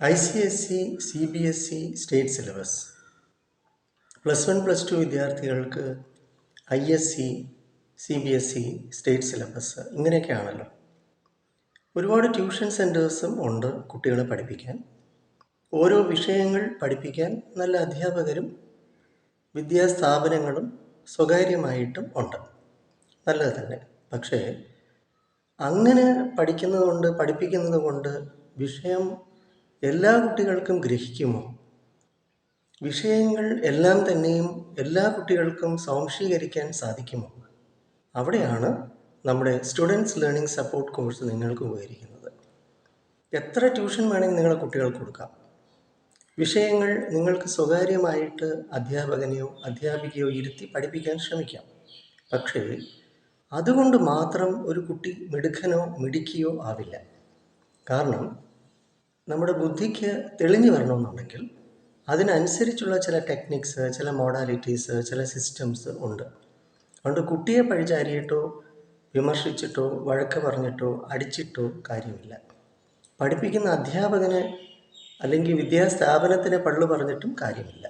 ICSE, CBSE state syllabus +1 +2 വിദ്യാർത്ഥികൾക്ക് ISE, CBSE state syllabus ഇങ്ങനെയൊക്കെയാണല്ലോ. ഒരുപാട് tuition സെൻറ്റേഴ്സും ഉണ്ട് കുട്ടികളെ പഠിപ്പിക്കാൻ. ഓരോ വിഷയങ്ങൾ പഠിപ്പിക്കാൻ നല്ല അധ്യാപകരും വിദ്യാസ്ഥാപനങ്ങളും സ്വകാര്യമായിട്ടും ഉണ്ട്. നല്ലത് തന്നെ. പക്ഷേ അങ്ങനെ പഠിപ്പിക്കുന്നത് കൊണ്ട് വിഷയം എല്ലാ കുട്ടികൾക്കും ഗ്രഹിക്കുമോ? വിഷയങ്ങൾ എല്ലാം തന്നെയും എല്ലാ കുട്ടികൾക്കും സ്വാംശീകരിക്കാൻ സാധിക്കുമോ? അവിടെയാണ് നമ്മുടെ സ്റ്റുഡൻസ് ലേണിംഗ് സപ്പോർട്ട് കോഴ്സ് നിങ്ങൾക്ക് ഉപകരിക്കുന്നത്. എത്ര ട്യൂഷൻ വേണമെങ്കിൽ നിങ്ങളുടെ കുട്ടികൾക്ക് കൊടുക്കാം. വിഷയങ്ങൾ നിങ്ങൾക്ക് സ്വകാര്യമായിട്ട് അധ്യാപകനെയോ അധ്യാപികയോ ഇരുത്തി പഠിപ്പിക്കാൻ ശ്രമിക്കാം. പക്ഷേ അതുകൊണ്ട് മാത്രം ഒരു കുട്ടി മിടുക്കനോ മിടുക്കിയോ ആവില്ല. കാരണം നമ്മുടെ ബുദ്ധിക്ക് തെളിഞ്ഞു വരണമെന്നുണ്ടെങ്കിൽ അതിനനുസരിച്ചുള്ള ചില ടെക്നിക്സ്, ചില മോഡാലിറ്റീസ്, ചില സിസ്റ്റംസ് ഉണ്ട്. അതുകൊണ്ട് കുട്ടിയെ പഴിചാരിയിട്ടോ വിമർശിച്ചിട്ടോ വഴക്ക് പറഞ്ഞിട്ടോ അടിച്ചിട്ടോ കാര്യമില്ല. പഠിപ്പിക്കുന്ന അധ്യാപകനെ അല്ലെങ്കിൽ വിദ്യാസ്ഥാപനത്തിനെ പള്ളു പറഞ്ഞിട്ടും കാര്യമില്ല.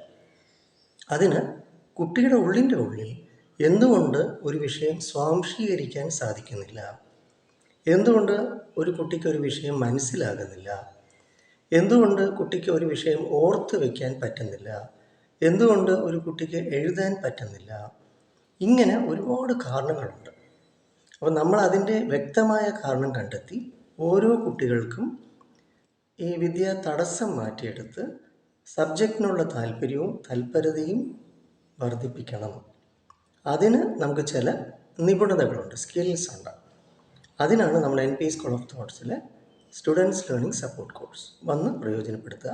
അതിന് കുട്ടിയുടെ ഉള്ളിൻ്റെ ഉള്ളിൽ എന്തുകൊണ്ട് ഒരു വിഷയം സ്വാംശീകരിക്കാൻ സാധിക്കുന്നില്ല, എന്തുകൊണ്ട് ഒരു കുട്ടിക്ക് ഒരു വിഷയം മനസ്സിലാകുന്നില്ല, എന്തുകൊണ്ട് കുട്ടിക്ക് ഒരു വിഷയം ഓർത്ത് വയ്ക്കാൻ പറ്റുന്നില്ല, എന്തുകൊണ്ട് ഒരു കുട്ടിക്ക് എഴുതാൻ പറ്റുന്നില്ല, ഇങ്ങനെ ഒരുപാട് കാരണങ്ങളുണ്ട്. അപ്പോൾ നമ്മൾ അതിൻ്റെ വ്യക്തമായ കാരണം കണ്ടെത്തി ഓരോ കുട്ടികൾക്കും ഈ വിദ്യാ തടസ്സം മാറ്റിയെടുത്ത് സബ്ജക്റ്റിനുള്ള താല്പര്യവും തൽപരതയും വർദ്ധിപ്പിക്കണം. അതിന് നമുക്ക് ചില നിപുണതകളുണ്ട്, സ്കിൽസ് ഉണ്ട്. അതിനാണ് നമ്മൾ NP സ്കൂൾ ഓഫ് തോട്ട്സിലെ സ്റ്റുഡൻസ് ലേണിംഗ് സപ്പോർട്ട് കോഴ്സ് വന്ന് പ്രയോജനപ്പെടുത്തുക.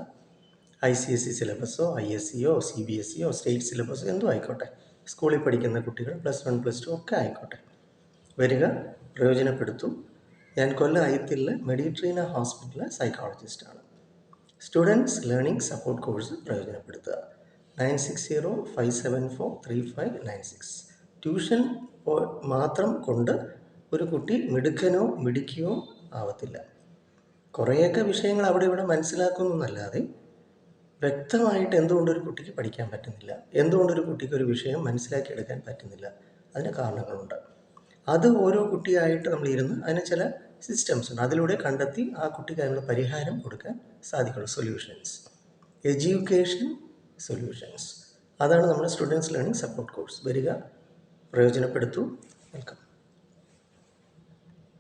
ICSE സിലബസോ ISEയോ CBSEയോ സ്റ്റേറ്റ് സിലബസോ എന്തോ ആയിക്കോട്ടെ, സ്കൂളിൽ പഠിക്കുന്ന കുട്ടികൾ +1 +2 ഒക്കെ ആയിക്കോട്ടെ, വരിക, പ്രയോജനപ്പെടുത്തും. ഞാൻ കൊല്ലം ഐത്തിലെ മെഡിട്രീന ഹോസ്പിറ്റലിലെ സൈക്കോളജിസ്റ്റാണ്. സ്റ്റുഡൻസ് ലേണിംഗ് സപ്പോർട്ട് കോഴ്സ് പ്രയോജനപ്പെടുത്തുക. 9605743596. ട്യൂഷൻ മാത്രം കൊണ്ട് ഒരു കുട്ടി മിടുക്കനോ മിടുക്കിയോ ആവത്തില്ല. കുറേയൊക്കെ വിഷയങ്ങൾ അവിടെ ഇവിടെ മനസ്സിലാക്കുന്നതല്ലാതെ വ്യക്തമായിട്ട് എന്തുകൊണ്ടൊരു കുട്ടിക്ക് പഠിക്കാൻ പറ്റുന്നില്ല, എന്തുകൊണ്ടൊരു കുട്ടിക്ക് ഒരു വിഷയം മനസ്സിലാക്കിയെടുക്കാൻ പറ്റുന്നില്ല, അതിന് കാരണങ്ങളുണ്ട്. അത് ഓരോ കുട്ടിയായിട്ട് നമ്മൾ ഇരുന്ന് അതിന് ചില സിസ്റ്റംസ് ഉണ്ട്, അതിലൂടെ കണ്ടെത്തി ആ കുട്ടിക്ക് അതിനുള്ള പരിഹാരം കൊടുക്കാൻ സാധിക്കുള്ളൂ. സൊല്യൂഷൻസ്, എഡ്യൂക്കേഷൻ സൊല്യൂഷൻസ്, അതാണ് നമ്മുടെ സ്റ്റുഡൻസ് ലേണിംഗ് സപ്പോർട്ട് കോഴ്സ്. വരിക, പ്രയോജനപ്പെടുത്തൂ. വെൽക്കം.